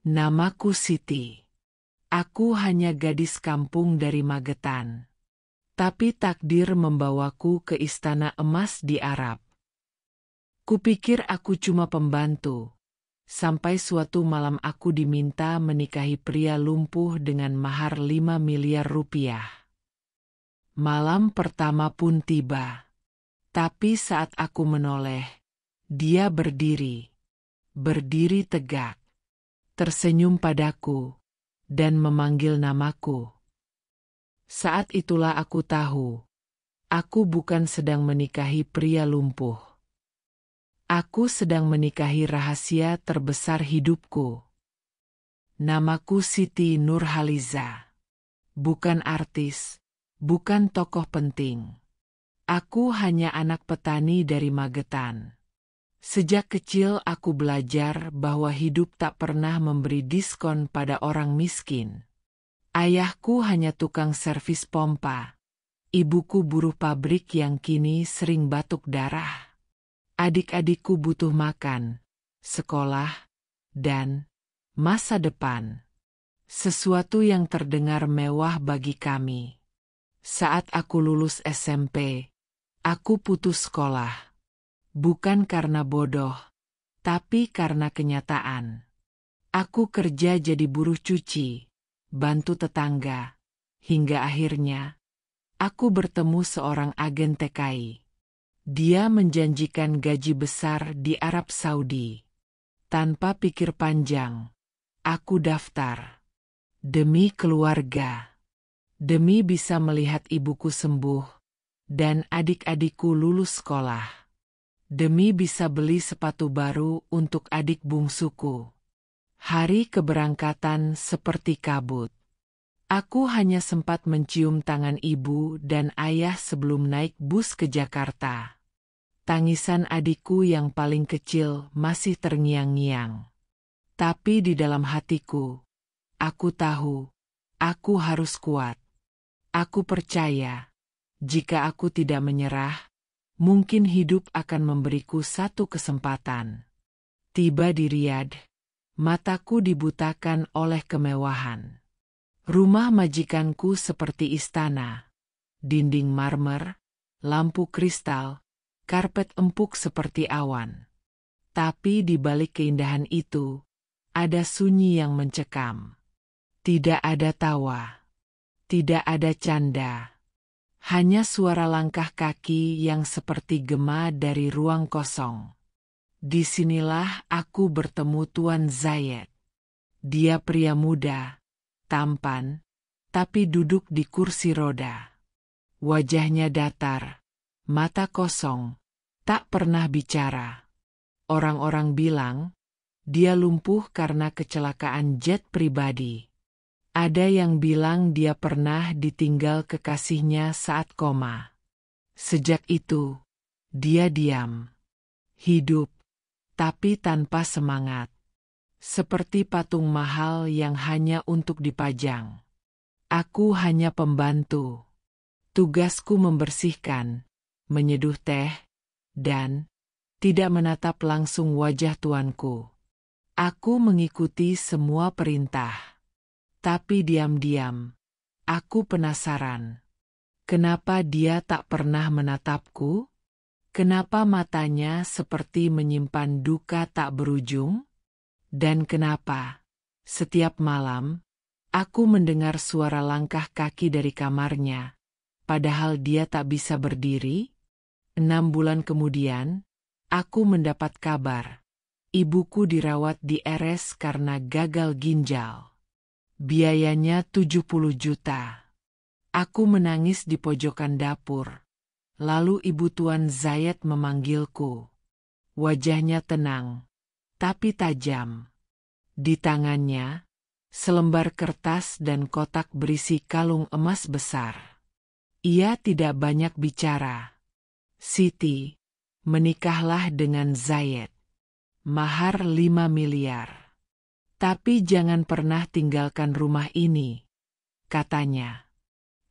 Namaku Siti. Aku hanya gadis kampung dari Magetan. Tapi takdir membawaku ke istana emas di Arab. Kupikir aku cuma pembantu. Sampai suatu malam aku diminta menikahi pria lumpuh dengan mahar 5 miliar rupiah. Malam pertama pun tiba. Tapi saat aku menoleh, dia berdiri. Berdiri tegak. Tersenyum padaku. Dan memanggil namaku. Saat itulah aku tahu. Aku bukan sedang menikahi pria lumpuh. Aku sedang menikahi rahasia terbesar hidupku. Namaku Siti Nurhaliza. Bukan artis, bukan tokoh penting. Aku hanya anak petani dari Magetan. Sejak kecil aku belajar bahwa hidup tak pernah memberi diskon pada orang miskin. Ayahku hanya tukang servis pompa. Ibuku buruh pabrik yang kini sering batuk darah. Adik-adikku butuh makan, sekolah, dan masa depan. Sesuatu yang terdengar mewah bagi kami. Saat aku lulus SMP, aku putus sekolah. Bukan karena bodoh, tapi karena kenyataan. Aku kerja jadi buruh cuci, bantu tetangga, hingga akhirnya aku bertemu seorang agen TKI. Dia menjanjikan gaji besar di Arab Saudi. Tanpa pikir panjang, aku daftar. Demi keluarga. Demi bisa melihat ibuku sembuh, dan adik-adikku lulus sekolah. Demi bisa beli sepatu baru untuk adik bungsuku. Hari keberangkatan seperti kabut. Aku hanya sempat mencium tangan ibu dan ayah sebelum naik bus ke Jakarta. Tangisan adikku yang paling kecil masih terngiang-ngiang. Tapi di dalam hatiku, aku tahu, aku harus kuat. Aku percaya, jika aku tidak menyerah, mungkin hidup akan memberiku satu kesempatan. Tiba di Riyadh, mataku dibutakan oleh kemewahan. Rumah majikanku seperti istana. Dinding marmer, lampu kristal, karpet empuk seperti awan. Tapi di balik keindahan itu, ada sunyi yang mencekam. Tidak ada tawa. Tidak ada canda. Hanya suara langkah kaki yang seperti gema dari ruang kosong. Disinilah aku bertemu Tuan Zayed. Dia pria muda, tampan, tapi duduk di kursi roda. Wajahnya datar, mata kosong, tak pernah bicara. Orang-orang bilang, dia lumpuh karena kecelakaan jet pribadi. Ada yang bilang dia pernah ditinggal kekasihnya saat koma. Sejak itu, dia diam. Hidup, tapi tanpa semangat. Seperti patung mahal yang hanya untuk dipajang. Aku hanya pembantu. Tugasku membersihkan, menyeduh teh, dan tidak menatap langsung wajah tuanku. Aku mengikuti semua perintah. Tapi diam-diam, aku penasaran. Kenapa dia tak pernah menatapku? Kenapa matanya seperti menyimpan duka tak berujung? Dan kenapa, setiap malam, aku mendengar suara langkah kaki dari kamarnya, padahal dia tak bisa berdiri? 6 bulan kemudian, aku mendapat kabar. Ibuku dirawat di RS karena gagal ginjal. Biayanya 70 juta. Aku menangis di pojokan dapur. Lalu ibu Tuan Zayed memanggilku. Wajahnya tenang, tapi tajam. Di tangannya, selembar kertas dan kotak berisi kalung emas besar. Ia tidak banyak bicara. Siti, menikahlah dengan Zayed. Mahar 5 miliar. Tapi jangan pernah tinggalkan rumah ini, katanya.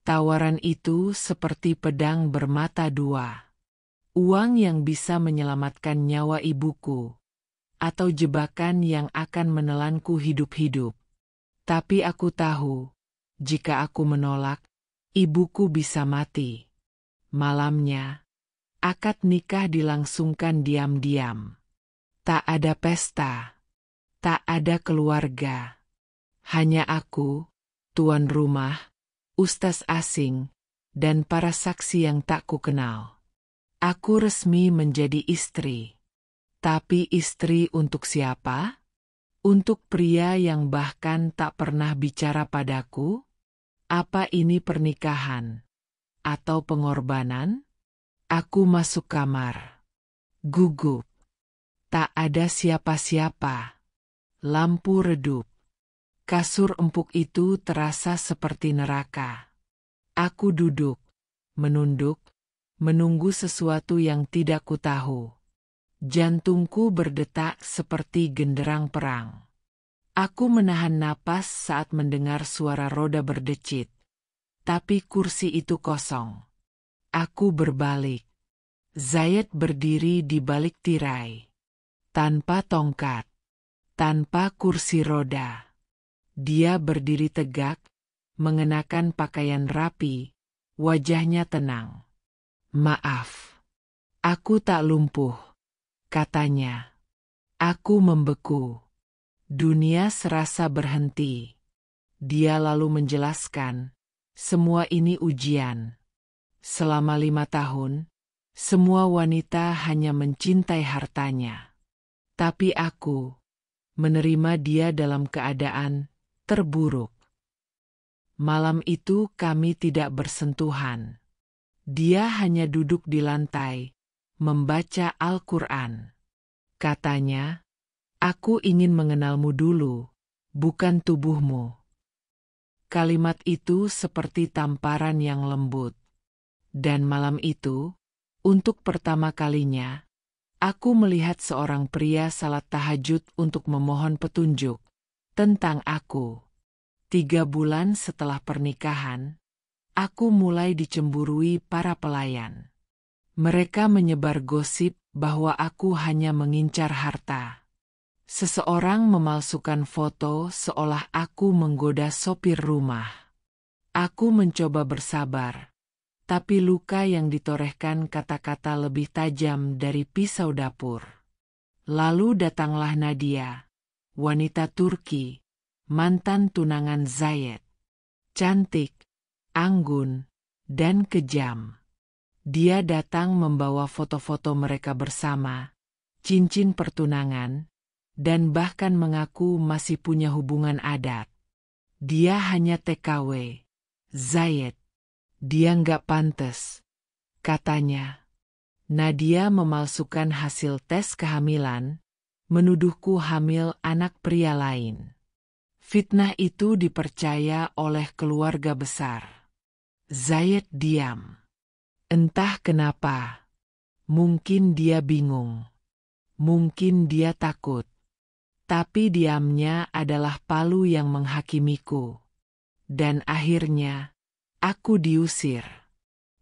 Tawaran itu seperti pedang bermata dua. Uang yang bisa menyelamatkan nyawa ibuku, atau jebakan yang akan menelanku hidup-hidup. Tapi aku tahu, jika aku menolak, ibuku bisa mati. Malamnya, akad nikah dilangsungkan diam-diam. Tak ada pesta, tak ada keluarga. Hanya aku, tuan rumah, ustaz asing, dan para saksi yang tak kukenal. Aku resmi menjadi istri. Tapi istri untuk siapa? Untuk pria yang bahkan tak pernah bicara padaku? Apa ini pernikahan? Atau pengorbanan? Aku masuk kamar. Gugup. Tak ada siapa-siapa. Lampu redup. Kasur empuk itu terasa seperti neraka. Aku duduk, menunduk, menunggu sesuatu yang tidak kutahu. Jantungku berdetak seperti genderang perang. Aku menahan napas saat mendengar suara roda berdecit. Tapi kursi itu kosong. Aku berbalik. Zayed berdiri di balik tirai. Tanpa tongkat. Tanpa kursi roda. Dia berdiri tegak, mengenakan pakaian rapi, wajahnya tenang. Maaf. Aku tak lumpuh, katanya. Aku membeku. Dunia serasa berhenti. Dia lalu menjelaskan, semua ini ujian. Selama 5 tahun, semua wanita hanya mencintai hartanya. Tapi aku menerima dia dalam keadaan terburuk. Malam itu kami tidak bersentuhan. Dia hanya duduk di lantai, membaca Al-Quran. Katanya, aku ingin mengenalmu dulu, bukan tubuhmu. Kalimat itu seperti tamparan yang lembut. Dan malam itu, untuk pertama kalinya, aku melihat seorang pria salat tahajud untuk memohon petunjuk tentang aku. 3 bulan setelah pernikahan, aku mulai dicemburui para pelayan. Mereka menyebar gosip bahwa aku hanya mengincar harta. Seseorang memalsukan foto seolah aku menggoda sopir rumah. Aku mencoba bersabar, tapi luka yang ditorehkan kata-kata lebih tajam dari pisau dapur. Lalu datanglah Nadia, wanita Turki, mantan tunangan Zayed. Cantik, anggun, dan kejam. Dia datang membawa foto-foto mereka bersama, cincin pertunangan, dan bahkan mengaku masih punya hubungan adat. Dia hanya TKW. Zayed. Dia nggak pantes, katanya. Nadia memalsukan hasil tes kehamilan, menuduhku hamil anak pria lain. Fitnah itu dipercaya oleh keluarga besar. Zayed diam. Entah kenapa. Mungkin dia bingung. Mungkin dia takut. Tapi diamnya adalah palu yang menghakimiku. Dan akhirnya, aku diusir.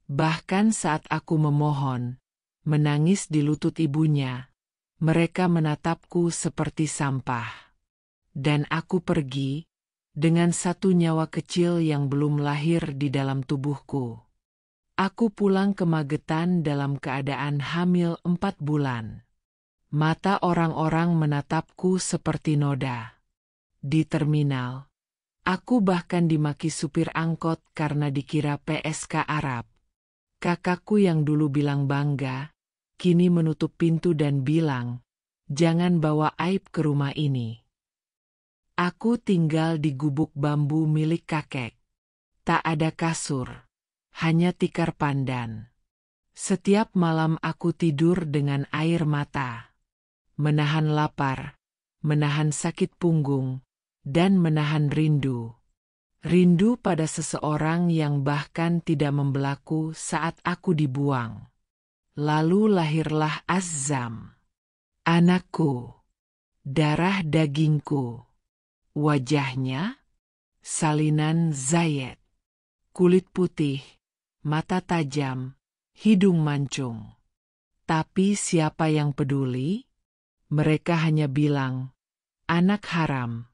Bahkan saat aku memohon, menangis di lutut ibunya, mereka menatapku seperti sampah. Dan aku pergi, dengan satu nyawa kecil yang belum lahir di dalam tubuhku. Aku pulang ke Magetan dalam keadaan hamil 4 bulan. Mata orang-orang menatapku seperti noda. Di terminal, aku bahkan dimaki supir angkot karena dikira PSK Arab. Kakakku yang dulu bilang bangga, kini menutup pintu dan bilang, jangan bawa aib ke rumah ini. Aku tinggal di gubuk bambu milik kakek. Tak ada kasur, hanya tikar pandan. Setiap malam aku tidur dengan air mata. Menahan lapar, menahan sakit punggung, dan menahan rindu. Rindu pada seseorang yang bahkan tidak membelaku saat aku dibuang. Lalu lahirlah Azzam. Anakku. Darah dagingku. Wajahnya? Salinan Zayed. Kulit putih, mata tajam, hidung mancung. Tapi siapa yang peduli? Mereka hanya bilang, anak haram.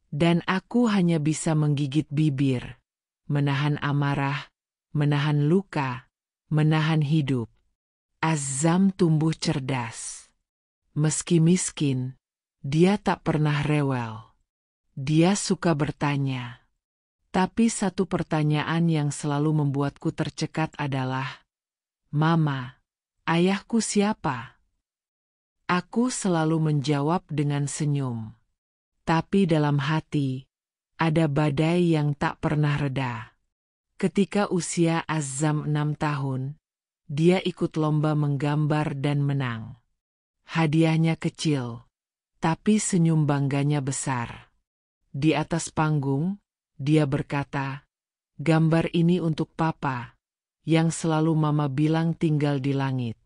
Dan aku hanya bisa menggigit bibir, menahan amarah, menahan luka, menahan hidup. Azam tumbuh cerdas. Meski miskin, dia tak pernah rewel. Dia suka bertanya. Tapi satu pertanyaan yang selalu membuatku tercekat adalah, Mama, ayahku siapa? Aku selalu menjawab dengan senyum. Tapi dalam hati, ada badai yang tak pernah reda. Ketika usia Azam 6 tahun, dia ikut lomba menggambar dan menang. Hadiahnya kecil, tapi senyum bangganya besar. Di atas panggung, dia berkata, gambar ini untuk Papa, yang selalu Mama bilang tinggal di langit.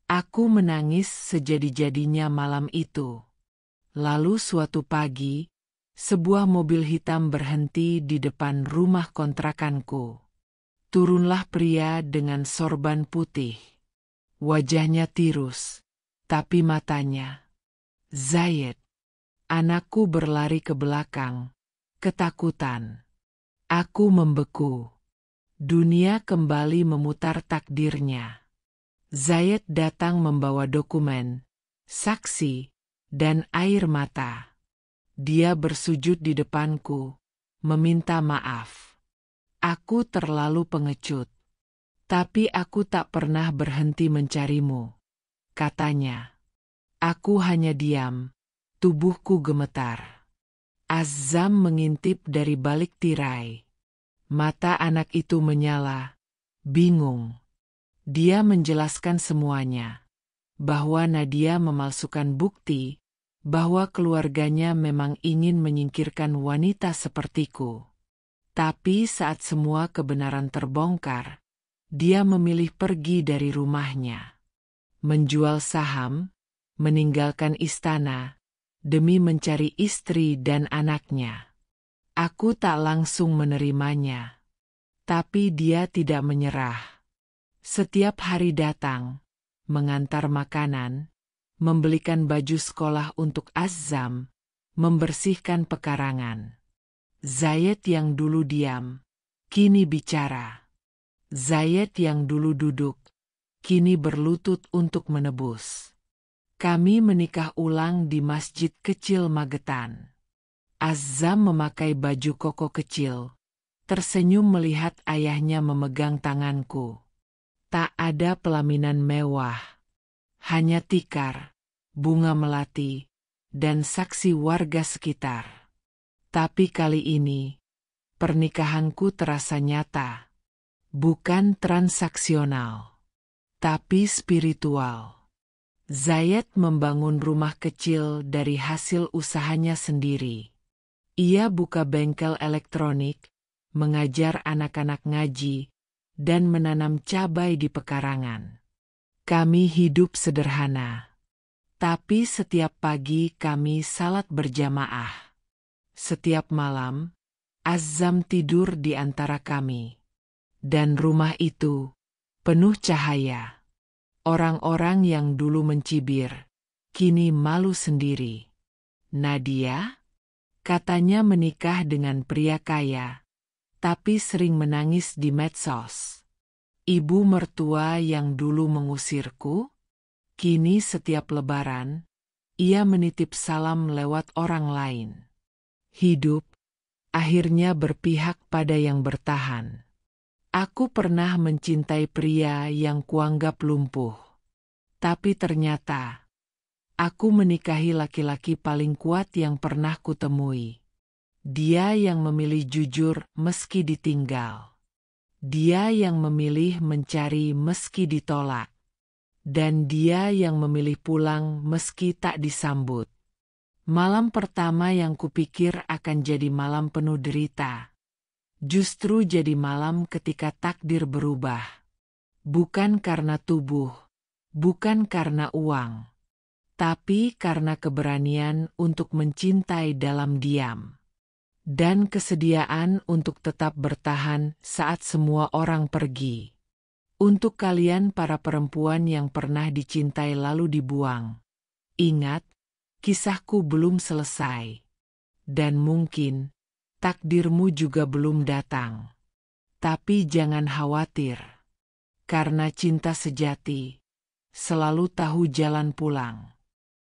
Aku menangis sejadi-jadinya malam itu. Lalu suatu pagi, sebuah mobil hitam berhenti di depan rumah kontrakanku. Turunlah pria dengan sorban putih. Wajahnya tirus, tapi matanya. Zayed. Anakku berlari ke belakang, ketakutan. Aku membeku. Dunia kembali memutar takdirnya. Zayed datang membawa dokumen, saksi, dan air mata. Dia bersujud di depanku, meminta maaf. Aku terlalu pengecut. Tapi aku tak pernah berhenti mencarimu, katanya. Aku hanya diam, tubuhku gemetar. Azam mengintip dari balik tirai. Mata anak itu menyala, bingung. Dia menjelaskan semuanya. Bahwa Nadia memalsukan bukti, bahwa keluarganya memang ingin menyingkirkan wanita sepertiku. Tapi saat semua kebenaran terbongkar, dia memilih pergi dari rumahnya. Menjual saham, meninggalkan istana, demi mencari istri dan anaknya. Aku tak langsung menerimanya. Tapi dia tidak menyerah. Setiap hari datang, mengantar makanan, membelikan baju sekolah untuk Azam, membersihkan pekarangan. Zayed yang dulu diam, kini bicara. Zayed yang dulu duduk, kini berlutut untuk menebus. Kami menikah ulang di masjid kecil Magetan. Azam memakai baju koko kecil, tersenyum melihat ayahnya memegang tanganku. Tak ada pelaminan mewah, hanya tikar, bunga melati, dan saksi warga sekitar. Tapi kali ini, pernikahanku terasa nyata, bukan transaksional, tapi spiritual. Zayed membangun rumah kecil dari hasil usahanya sendiri. Ia buka bengkel elektronik, mengajar anak-anak ngaji, dan menanam cabai di pekarangan. Kami hidup sederhana. Tapi setiap pagi kami salat berjamaah. Setiap malam, Azam tidur di antara kami. Dan rumah itu penuh cahaya. Orang-orang yang dulu mencibir, kini malu sendiri. Nadia? Katanya menikah dengan pria kaya, tapi sering menangis di medsos. Ibu mertua yang dulu mengusirku, kini setiap lebaran, ia menitip salam lewat orang lain. Hidup, akhirnya berpihak pada yang bertahan. Aku pernah mencintai pria yang kuanggap lumpuh. Tapi ternyata, aku menikahi laki-laki paling kuat yang pernah kutemui. Dia yang memilih jujur meski ditinggal. Dia yang memilih mencari meski ditolak. Dan dia yang memilih pulang meski tak disambut. Malam pertama yang kupikir akan jadi malam penuh derita, justru jadi malam ketika takdir berubah. Bukan karena tubuh, bukan karena uang, tapi karena keberanian untuk mencintai dalam diam. Dan kesediaan untuk tetap bertahan saat semua orang pergi. Untuk kalian para perempuan yang pernah dicintai lalu dibuang, Ingat, kisahku belum selesai. Dan mungkin, takdirmu juga belum datang. Tapi jangan khawatir. Karena cinta sejati selalu tahu jalan pulang.